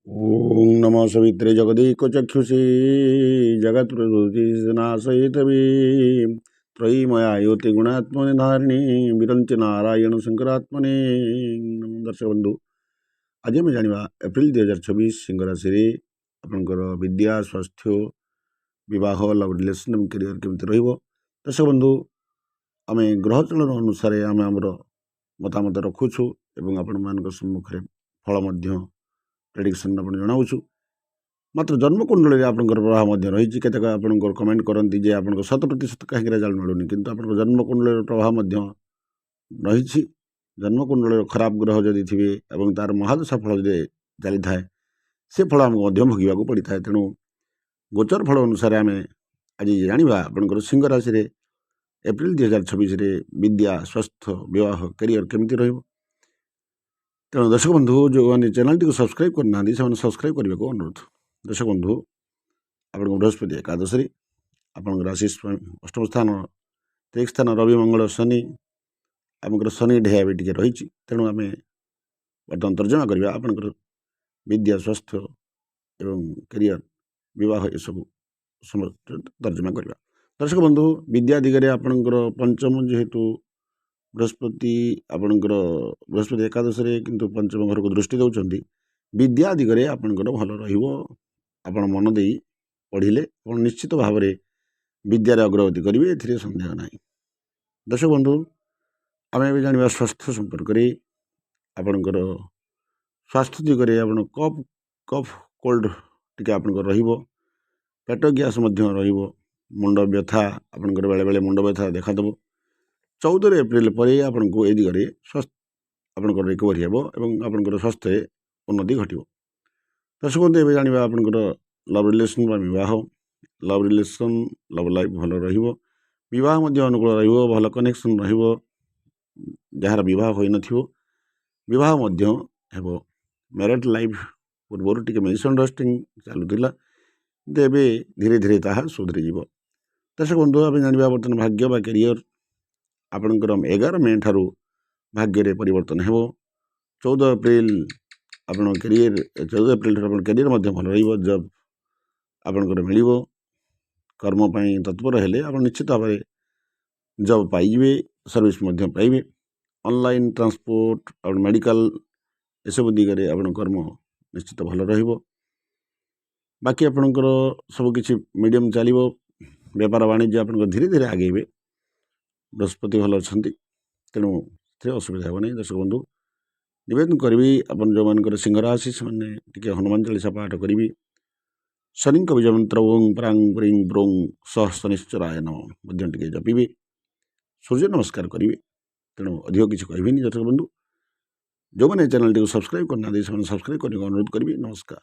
ओम नमः सवित्रे जगदीकचक्षुषे जगत्प्रभुतिनाशयितवे त्रयीमया योति गुणात्मने धारिणी विरंच नारायण शंकरात्मने नमो। दर्शक बंधु, आज आम जाना एप्रिल 2024 सिंह राशि आपंकर विद्या स्वास्थ्य विवाह लव रिलेशन एवं कैरियर केमती रहिबो। दर्शक बंधु, आम ग्रह चलन अनुसार आम आमर मतामत रखुछु एवं आपण मान सम्मुखें फल प्रेडिक्शन आप जनाऊँ। मात्र जन्मकुंडली आपंकर प्रभाव रही केतक आप कमेंट करती जे आप 100% कहीं रेजल्ट मिलूनी, किंतु आप जन्मकुंडली प्रभाव रही। जन्मकुंडली खराब ग्रह जदि थे और तार महादशा फल जो चली थाए से फल आमको भोगवा पड़ी था। तेणु गोचर फल अनुसार आम आज जाना आपंकर सिंह राशि एप्रिल 2026 विद्या स्वास्थ्य विवाह कैरियर केमती रही। तेणु दर्शक बंधु जो मैंने चैनल टी सब्सक्राइब करना से सब्सक्राइब करने को अनुरोध। दर्शक बंधु, आप बृहस्पति एकादश आप राशि अष्टम स्थान 23 स्थान रवि मंगल शनि आमर शनि ढेया भी टी रही। तेणु आम बर्तमान तर्जमा करवा आपंकर विद्या स्वास्थ्य एवं कैरियर विवाह ये सब तर्जमा करवा। दर्शक बंधु, विद्या दिगरे आपंकर पंचम जेहेतु बृहस्पति आपणकर बृहस्पति एकादश किंतु पंचम घर को दृष्टि दौरान विद्या दिगरे आपणकर भल रहा। मन दे पढ़िले आप निश्चित भाव में विद्यार अग्रगति करेंगे, ए सन्देह ना। दर्शक बंधु, आम ए जाना स्वास्थ्य संपर्क में आपणकर स्वास्थ्य दिगरे आप कफ कफ कोल्ड टी आपणकर पेट गैस मुंड व्यथा आपणकर बेले बेले मुंड व्यथा देखादेव। 14 एप्रिल पर आपन को ए दिगरे स्वास्थ्य आपंकर रिकवरी हे और आपंकर स्वास्थ्य उन्नति घट। दर्शक बंधु, ए जाना आपंकर लव रिलेशन विवाह लव रिलेशन लव लाइफ भल रहा अनुकूल रहा भल कनेक्शन जार बहुत विवाह मैरिड लाइफ पूर्व टी मिसअंडरस्टैंडिंग चलूला धीरे धीरे ताहा सुधरी। दर्शक बंधु, आप जाना बर्तमान भाग्य बा कैरियर आपंकर 11 मे ठार भाग्य परिवर्तन हो। 14 एप्रिल आप कैरियर 14 एप्रिल कैरियर भल रही जब आपंकर मिल कर्मपाई तत्पर हेले आप निश्चित भाव जब पाइबे सर्विस पाइबे। ऑनलाइन ट्रांसपोर्ट और मेडिकल एसबू दिगरे आप कर्म निश्चित भल रहा। बाकी आपंकर सबकि मीडियम चलो बेपार वाणिज्य आप धीरे धीरे आगेबे। बृहस्पति भल अच्छा, तेणु असुविधा हे नहीं। दर्शक बंधु, नवेदन करी आप जो मान सिंह राशि से हनुमान चालीसा पाठ करी। शनि विजय मंत्र ओं प्रांग प्रीं ब्रों सह शनिश्चराय नमः टे जपे। सूर्य नमस्कार करेंगे। तेणु अधिक किसी कहबी। दर्शक बंधु, जो मैंने चैनल टी सब्सक्राइब करना सब्सक्राइब करने को अनुरोध करी। नमस्कार।